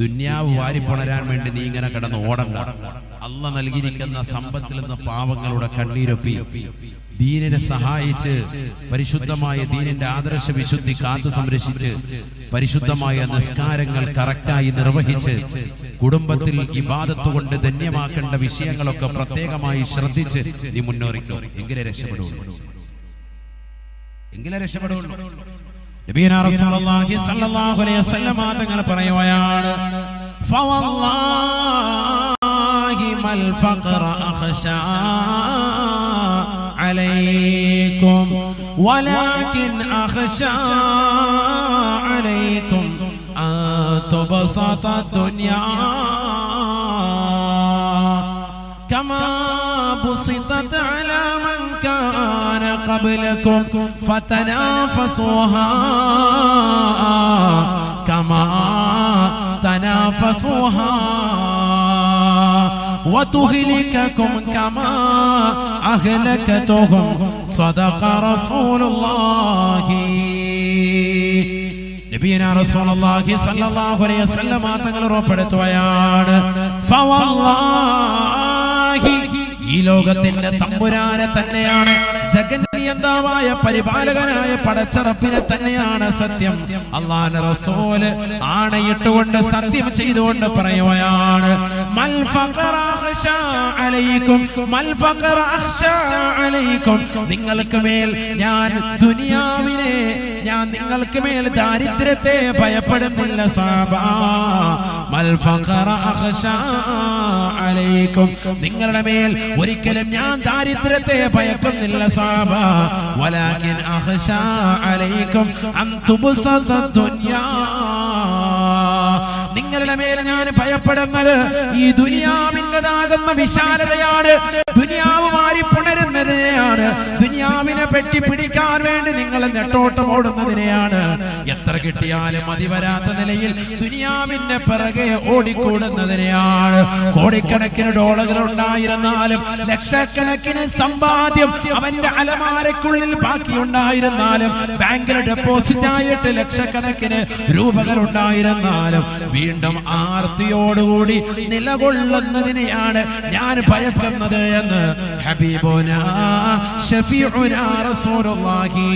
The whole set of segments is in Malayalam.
ദുന്യാവ് വാരിപ്പുണരാൻ വേണ്ടി നീ ഇങ്ങനെ കിടന്ന് ഓടണ്ട. അള്ളാഹ് നൽകിയിരിക്കുന്ന സമ്പത്തിൽ നിന്ന് പാവങ്ങളുടെ കണ്ണീരൊപ്പി ദീനിനെ സഹായിച്ച് പരിശുദ്ധമായ ദീനിന്റെ ആദർശ വിശുദ്ധി കാത്തു സംരക്ഷിച്ച് പരിശുദ്ധമായ നിസ്കാരങ്ങൾ കറക്റ്റായി നിർവഹിച്ച് കുടുംബത്തിൽ ഇബാദത്ത് കൊണ്ട് ധന്യമാക്കേണ്ട വിഷയങ്ങളൊക്കെ പ്രത്യേകമായി ശ്രദ്ധിച്ച് നീ മുന്നേറിക്കും. എങ്കിലേ രക്ഷപ്പെടുള്ളൂ. നബിയനാ റസൂലുള്ളാഹി സ്വല്ലല്ലാഹു അലൈഹി വസല്ലം തങ്ങൾ പറയുകയാണ്, ഫവല്ലാഹി മൽ ഫഖറ അഖ്ശാ عليكم ولكن أخشى عليكم أن تبسط الدنيا كما بسطت على من كان قبلكم فتنافسوها كما تنافسوها وتهلككم كما أهلكتهم صدق رسول الله. നബിയനാ റസൂലുള്ളാഹി സ്വല്ലല്ലാഹു അലൈഹി വസല്ലം തങ്ങൾ ഉറപ്പെടുത്തുകയാണ്, ഫവല്ലാഹി, ഈ ലോകത്തിന്റെ തമ്പുരാനെ തന്നെയാണ്, ജഗന്നിയന്താവായ പരിപാലകനായ പടച്ചറപ്പിനെ തന്നെയാണ് സത്യം. അല്ലാഹുവിന്റെ റസൂല് ആണയിട്ടുകൊണ്ട് സത്യം ചെയ്തുകൊണ്ട് പറയുകയാണ്, മൽ ഫഖറ അഖ്ശാ അലൈക്കും, മൽ ഫഖറ അഖ്ശാ അലൈക്കും, നിങ്ങൾക്ക് മേൽ ഞാൻ ദുനിയാവിനെ, ഞാൻ നിങ്ങൾക്ക് മേൽ ദാരിദ്ര്യത്തെ ഭയപ്പെടുന്നില്ല സഹാബാ. മൽ ഫഖറ അഖ്ശാ അലൈക്കും, നിങ്ങളുടെ മേൽ ഒരിക്കലും ഞാൻ ദാരിദ്ര്യത്തെ ഭയക്കുന്നില്ല സഹാബാ. വലാകിൻ അഖ്ശാ അലൈക്കും അൻ തുബ്സത ദുനിയാ, നിങ്ങളുടെ മേൽ ഞാൻ ഭയപ്പെടുന്നത് ഈ ദുനിയാവിൻ്റെതാകുന്ന വിശാലതയാണ്, ദുനിയാവ് മാറി പുണരുന്നതിനെയാണ്, ദുനിയാവിനെ പറ്റി പിടിക്കാൻ വേണ്ടി നിങ്ങൾ നെട്ടോട്ടം ഓടുന്നതിനെയാണ്. എത്ര കിട്ടിയാലും മതി വരാത്ത നിലയിൽ ദുനിയാവിന്റെ പിറകെ ഓടിക്കൂടുന്നതിനെയാണ്. കോടിക്കണക്കിന് ഡോളറുകൾ ഉണ്ടായിരുന്നാലും, ലക്ഷക്കണക്കിന് സമ്പാദ്യം അവന്റെ അലമാരക്കുള്ളിൽ ബാക്കിയുണ്ടായിരുന്നാലും, ബാങ്കിൽ ഡെപ്പോസിറ്റ് ആയിട്ട് ലക്ഷക്കണക്കിന് രൂപകൾ ഉണ്ടായിരുന്നാലും വീണ്ടും ആർത്തിയോടുകൂടി നിലകൊള്ളുന്നതിനെയാണ് ഞാൻ ഭയക്കുന്നത് എന്ന് ഹബീബുനാ ശഫീഉനാ റസൂലുള്ളാഹി.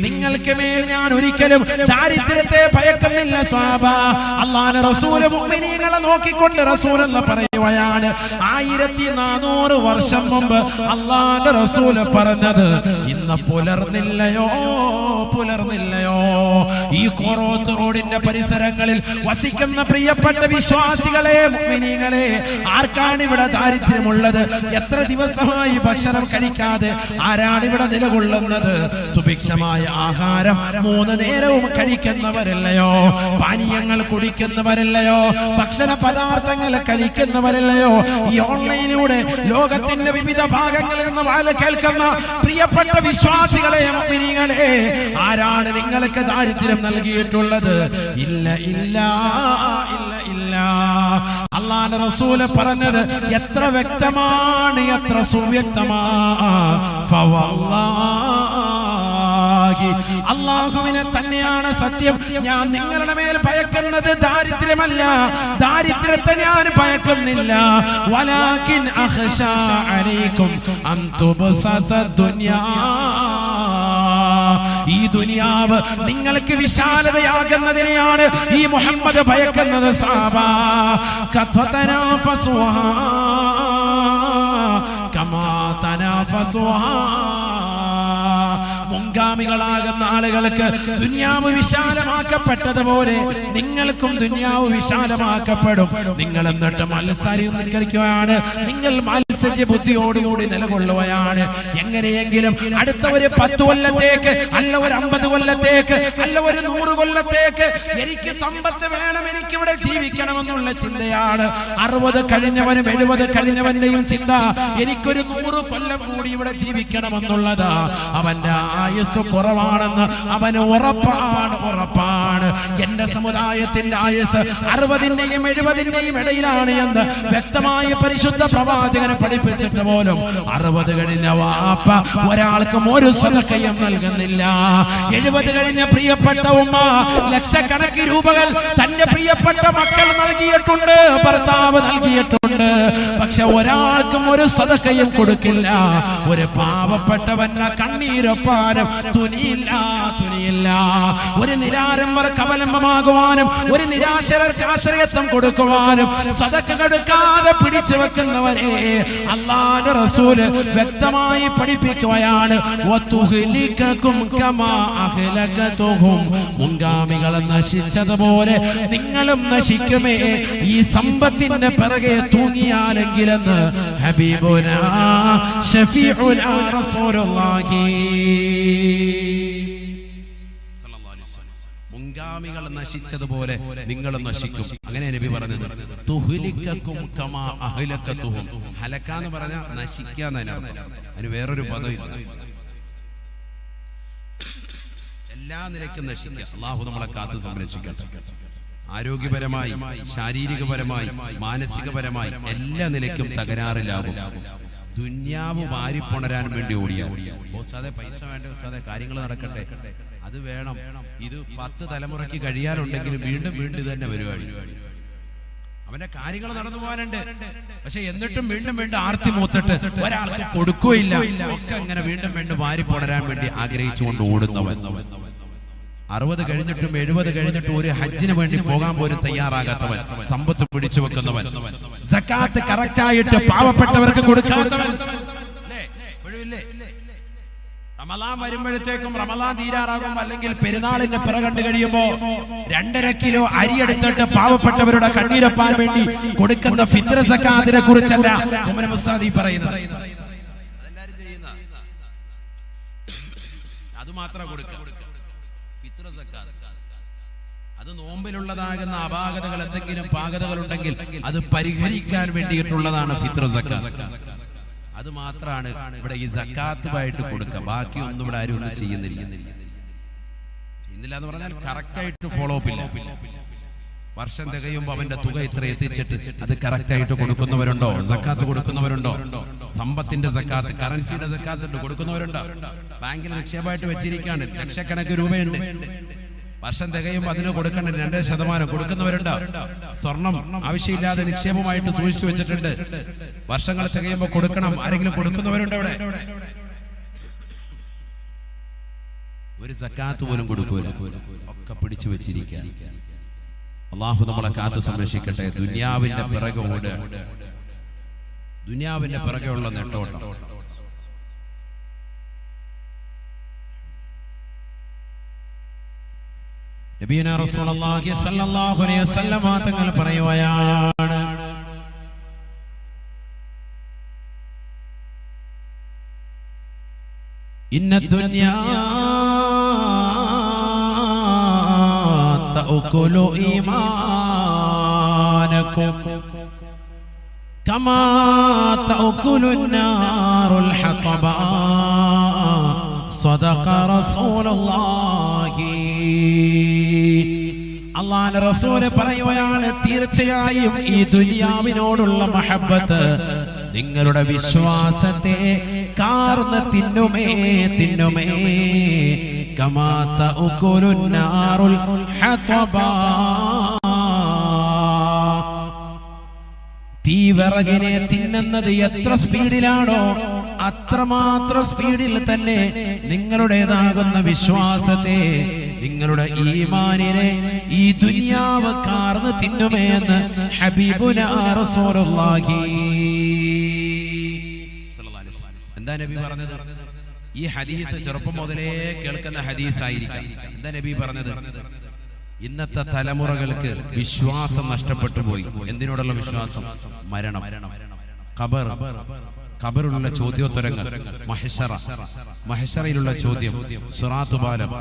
നിങ്ങൾക്ക് മേൽ ഞാൻ ഒരിക്കലും ദാരിദ്ര്യത്തെ ഭയക്കുന്നില്ല സ്വഹാബാ. അല്ലാഹുവിന്റെ റസൂൽ മുഅ്മിനീങ്ങളെ നോക്കിക്കൊണ്ട് റസൂൽ എന്ന് പറയുകയാണ്, 1400 വർഷം മുമ്പ് അല്ലാഹുവിന്റെ റസൂൽ പറഞ്ഞത് ഇന്ന് പുലർന്നില്ലയോ, പുലർന്നില്ലയോ? ഈ കൊറോത്ത് റോഡിന്റെ പരിസരങ്ങളിൽ വസിക്കുന്ന പ്രിയപ്പെട്ട വിശ്വാസികളെ, മുഅ്മിനീങ്ങളെ, ആർക്കാണ് ഇവിടെ ദാരിദ്ര്യമുള്ളത്? എത്ര ദിവസമായി ഭക്ഷണം കഴിക്കാതെ ആരാണ് ഇവിടെ നിലകൊള്ളുന്നത്? സുഭിക്ഷമായ ആഹാരം 3 നേരവും കഴിക്കുന്നവരല്ലയോ? പാനീയങ്ങൾ കുടിക്കുന്നവരല്ലയോ? ഭക്ഷണ പദാർത്ഥങ്ങൾ കഴിക്കുന്നവരല്ലയോ? ഈ ഓൺലൈനിലൂടെ ലോകത്തിന്റെ വിവിധ ഭാഗങ്ങളിൽ നിന്ന് വാല് കേൾക്കുന്ന പ്രിയപ്പെട്ട വിശ്വാസികളെ, മുഅ്മിനീങ്ങളെ, ആരാണ് നിങ്ങൾക്ക് ദാരിദ്ര്യം നൽകിയിട്ടുള്ളത്? ഇല്ല, ഇല്ല, ഇല്ല, ഇല്ല. അല്ലാഹുവിന്റെ റസൂൽ പറഞ്ഞത് എത്ര വ്യക്തമാണ്, എത്ര സുവ്യക്തമാണ്. ഫവല്ലാഹി, അല്ലാഹുവിനെ തന്നെയാണ് സത്യം, ഞാൻ നിങ്ങളുടെ മേൽ ഭയക്കുന്നത് ദാരിദ്ര്യമല്ല, ദാരിദ്ര്യത്തെ ഞാൻ ഭയക്കുന്നില്ല. വലാകിൻ അഖ്ശാ അലൈക്കും അൻ തുബ്സത ദുനിയാ, ഈ ദുനിയാവ് നിങ്ങൾക്ക് വിശാലതയാകുന്നതിനെയാണ് ഈ മുഹമ്മദ് ഭയക്കുന്നത് സഹാബാ. കതനാഫസുഹാ കമാ തനാഫസുഹാ, മുൻഗാമികളാകുന്ന ആളുകൾക്ക് ദുനിയാവ് വിശാലമാക്കപ്പെട്ടതുപോലെ നിങ്ങൾക്കും ദുനിയാവ് വിശാലമാക്കപ്പെടും. നിങ്ങൾ എന്നിട്ട് മത്സരിക്കുകയാണ്, നിങ്ങൾ മത്സര്യ ബുദ്ധിയോടുകൂടി നിലകൊള്ളുകയാണ്. എങ്ങനെയെങ്കിലും അടുത്ത ഒരു 10 കൊല്ലത്തേക്ക്, അല്ല ഒരു 50 കൊല്ലത്തേക്ക്, അല്ല ഒരു 100 കൊല്ലത്തേക്ക് എനിക്ക് സമ്പത്ത് വേണം, എനിക്കിവിടെ ജീവിക്കണമെന്നുള്ള ചിന്തയാണ്. 60 കഴിഞ്ഞവനും 70 കഴിഞ്ഞവന്റെയും ചിന്ത എനിക്കൊരു 100 കൊല്ലം കൂടി ഇവിടെ ജീവിക്കണമെന്നുള്ളതാ. അവന്റെ ആയുസ് കുറവാണെന്ന് അവന് ഉറപ്പാണ്, ഉറപ്പാണ്. എന്റെ സമുദായത്തിന്റെ ആയുസ് 60-ന്റെയും 70-ന്റെയും ഇടയിലാണ് എന്ന് വ്യക്തമായ പരിശുദ്ധ പ്രവാചകൻ പ്രവാചകനെ പഠിപ്പിച്ചിട്ട് പോലും 60 കഴിഞ്ഞ വാപ്പ ഒരാൾക്കും ഒരു സദഖയും നൽകുന്നില്ല. 70 കഴിഞ്ഞ പ്രിയപ്പെട്ട ഉമ്മ ലക്ഷക്കണക്കിന് രൂപകൾ തന്റെ പ്രിയപ്പെട്ട മക്കൾ നൽകിയിട്ടുണ്ട്, ഭർത്താവ് നൽകിയിട്ടുണ്ട്. പക്ഷെ ഒരാൾക്കും ഒരു സദഖയും കൊടുക്കില്ല. ഒരു പാവപ്പെട്ടവന്റെ കണ്ണീരൊപ്പാനും തുനിയില്ല. ഒരു നിരാരംഭർക്ക് അവലംബമാകുവാനും ഒരു നിരാശർക്ക് ആശ്രയത്വം കൊടുക്കുവാനും സദഖ കൊടുക്കാതെ പിടിച്ചു വെക്കുന്നവരെ അല്ലാഹുവിന്റെ റസൂല് വ്യക്തമായി പഠിപ്പിക്കുകയാണ്. മുൻഗാമികളെ നശിച്ചതുപോലെ നിങ്ങളും നശിക്കുമേ ഈ സമ്പത്തിന്റെ പിറകെ തൂങ്ങിയാലെങ്കിലെന്ന് ഹബീബുനാ ശഫീഉനാ റസൂലുള്ളാഹി. മുൻഗാമികൾ നശിച്ചതുപോലെ നിങ്ങളും നശിക്കും. അങ്ങനെ നബി പറഞ്ഞത്. തുഹ്ലിക്കക്കും കമാ അഹ്ലക്കതുഹും. ഹലക എന്ന് പറഞ്ഞാൽ നശിക്കുക എന്നതിനർത്ഥം. അതിന് വേറൊരു പദമില്ല. എല്ലാ നിലയ്ക്കും നശിക്കുക. അല്ലാഹു നമ്മളെ കാത്തു സംരക്ഷിക്കട്ടെ. ആരോഗ്യപരമായി, ശാരീരികപരമായി, മാനസികപരമായി എല്ലാ നിലയ്ക്കും തകരാറിലാകും. ദുന്യാവ് വാരിപ്പുണരാൻ വേണ്ടി ഓടിയാൽ പൈസ വേണ്ട ഉസ്താദേ, കാര്യങ്ങൾ നടക്കട്ടെ, അത് വേണം. ഇത് 10 തലമുറയ്ക്ക് കഴിയാനുണ്ടെങ്കിൽ വീണ്ടും വീണ്ടും തന്നെ പരിപാടി. അവന്റെ കാര്യങ്ങൾ നടന്നു പോകാനുണ്ട്. പക്ഷെ എന്നിട്ടും വീണ്ടും വീണ്ടും ആർത്തി മൂത്തിട്ട് ഒരാൾക്ക് കൊടുക്കുകയില്ല. ഒക്കെ അങ്ങനെ വീണ്ടും വീണ്ടും വാരിപ്പുണരാൻ വേണ്ടി ആഗ്രഹിച്ചുകൊണ്ട് ഓടുന്നവൻ. 60 കഴിഞ്ഞിട്ടും 70 കഴിഞ്ഞിട്ടും ഒരു ഹജ്ജിന് വേണ്ടി പോകാൻ പോലും തയ്യാറാകാത്തവൻ, സമ്പത്ത് പിടിച്ചു വെക്കുന്നവൻ, സക്കാത്ത് കറക്റ്റായിട്ട് പാവപ്പെട്ടവർക്ക് കൊടുക്കാത്തവൻ. റമളാൻ വരുമ്പോഴത്തേക്കും, റമളാൻ തീരാറാകും, അല്ലെങ്കിൽ പെരുന്നാളിന്റെ പിറ കണ്ടു കഴിയുമ്പോ 2.5 കിലോ അരി എടുത്തിട്ട് പാവപ്പെട്ടവരുടെ കണ്ണീരൊപ്പാൻ വേണ്ടി കൊടുക്കുന്ന ഫിത്ർ സക്കാത്തിനെ കുറിച്ചല്ല ഉമർ ഉസ്താദി പറയുന്നത്. അതെല്ലാരും ചെയ്യുന്ന അത് മാത്രം കൊടുക്കുക. ഫിത്ർ സക്കാത്ത് അത് നോമ്പിലുള്ളതാകുന്ന അപാകതകൾ, എന്തെങ്കിലും പാകതകൾ ഉണ്ടെങ്കിൽ അത് പരിഹരിക്കാൻ വേണ്ടിയിട്ടുള്ളതാണ് ഫിത്ർ സക്കാത്ത്. അത് മാത്രമാണ് ഇവിടെ ഈ സക്കാത്തുമായിട്ട് കൊടുക്കുക. ബാക്കി ഒന്നും ഇവിടെ ആരും ഒന്നും ചെയ്യുന്നില്ല. എന്ന് പറഞ്ഞാൽ കറക്റ്റായിട്ട് ഫോളോ അപ്പ് ഇല്ല. വർഷം തികയുമ്പോൾ അവന്റെ തുക ഇത്ര എത്തിച്ചിട്ട് അത് കറക്റ്റായിട്ട് കൊടുക്കുന്നവരുണ്ടോ? സക്കാത്ത് കൊടുക്കുന്നവരുണ്ടോ? സമ്പത്തിന്റെ സക്കാത്ത്, കറൻസിയുടെ സക്കാത്ത് കൊടുക്കുന്നവരുണ്ടോ? ബാങ്കിൽ നിക്ഷേപമായിട്ട് വെച്ചിരിക്കുകയാണ്, ലക്ഷക്കണക്കിന് രൂപയുണ്ട്. വർഷം തികയുമ്പോൾ അതിന് കൊടുക്കേണ്ട 2% കൊടുക്കുന്നവരുണ്ടോ? സ്വർണം ആവശ്യമില്ലാതെ നിക്ഷേപമായിട്ട് സൂക്ഷിച്ചു വെച്ചിട്ടുണ്ട്, വർഷങ്ങൾ തികയുമ്പോൾ കൊടുക്കണം. ആരെങ്കിലും കൊടുക്കുന്നവരുണ്ടോ? ഇവിടെ ഒരു സക്കാത്ത് പോലും കൊടുക്കൂല, ഒക്കെ പിടിച്ചു വെച്ചിരിക്കുക. അല്ലാഹു നമ്മളെ കാത്തു സംരക്ഷിക്കട്ടെ. ദുനിയാവിന്റെ പിറകെ ഓടുക, ദുനിയാവിന്റെ പിറകെ ഉള്ള നെട്ടോട്ടം. നബിയുനാ റസൂലുള്ളാഹി സ്വല്ലല്ലാഹു അലൈഹി വസല്ലം തങ്ങൾ പറയുകയാണ്, ഇന്ന ദുനിയാ തഅകുലു ഈമാനകും കമാ തഅകുലു നാറുൽ ഹതബാ സദഖ റസൂലുള്ളാഹി. അല്ലാഹുവിന്റെ റസൂൽ പറയുകയാണ്, തീർച്ചയായും ഈ ദുനിയാവിനോടുള്ള മഹബ്ബത്ത് നിങ്ങളുടെ വിശ്വാസത്തെ കാർന്ന് തിന്നുമേ തിന്നുമേ. കമാ തഅകുലു നാറുൽ ഹതബാ, തീവിറകിനെ തിന്നുന്നത് എത്ര സ്പീഡിലാണോ അത്രമാത്രം സ്പീഡിൽ തന്നെ നിങ്ങളുടേതാകുന്ന വിശ്വാസത്തെ, നിങ്ങളുടെ ഈമാനിനെ ഈ ദുനിയാവ് കാർന്ന് തിന്നുമേ എന്ന് ഹബീബുനാ റസൂലുള്ളാഹി. എന്താ നബി പറഞ്ഞത്? ഈ ഹദീസ് ചെറുപ്പം മുതലേ കേൾക്കുന്ന ഹദീസായിരിക്കും. എന്താ നബി പറഞ്ഞത്? ഇന്നത്തെ തലമുറകൾക്ക് വിശ്വാസം നഷ്ടപ്പെട്ടു പോയി. എന്തിനോടുള്ള വിശ്വാസം? മരണം, ഖബർ, ഖബറിലുള്ള ചോദ്യോത്തരങ്ങൾ, മഹ്ശറ, മഹ്ശറയിലുള്ള ചോദ്യം, സിറാത്ത് പാലം,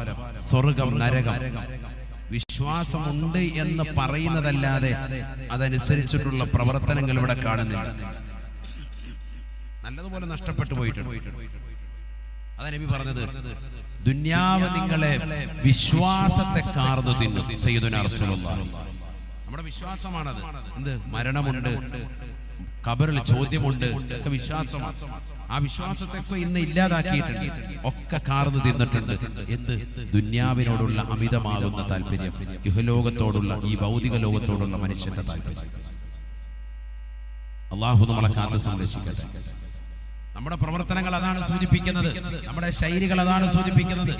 സ്വർഗം, നരകം. വിശ്വാസമുണ്ട് എന്ന് പറയുന്നതല്ലാതെ അതനുസരിച്ചിട്ടുള്ള പ്രവർത്തനങ്ങൾ ഇവിടെ കാണുന്നില്ല. നല്ലതുപോലെ നഷ്ടപ്പെട്ടു പോയിട്ടുണ്ട്. അതാ നബി പറഞ്ഞത്, ദുനിയാവ് നിങ്ങളെ വിശ്വാസത്തെ കാർന്നു തിന്നു. സയ്യിദുനാ റസൂലുള്ളാഹി നമ്മുടെ വിശ്വാസമാണത്. എന്ത് മരണമുണ്ട്, ഖബറിൽ ചോദ്യമുണ്ട്, ഒക്കെ വിശ്വാസമാണ്. ആ വിശ്വാസത്തൊക്കെ ഇന്ന് ഇല്ലാതാക്കിയിട്ടുണ്ട്, ഒക്കെ കാർന്നു തിന്നിട്ടുണ്ട്. എന്ത്? ദുന്യാവിനോടുള്ള അമിതമാകുന്ന താല്പര്യം, ഇഹലോകത്തോടുള്ള, ഈ ഭൗതിക ലോകത്തോടുള്ള മനുഷ്യന്റെ താല്പര്യം. അള്ളാഹു നമ്മളെ കാത്ത് സംരക്ഷിക്കട്ടെ. നമ്മുടെ പ്രവർത്തനങ്ങൾ അതാണ് സൂചിപ്പിക്കുന്നത്, നമ്മുടെ ശൈലികൾ അതാണ് സൂചിപ്പിക്കുന്നത്.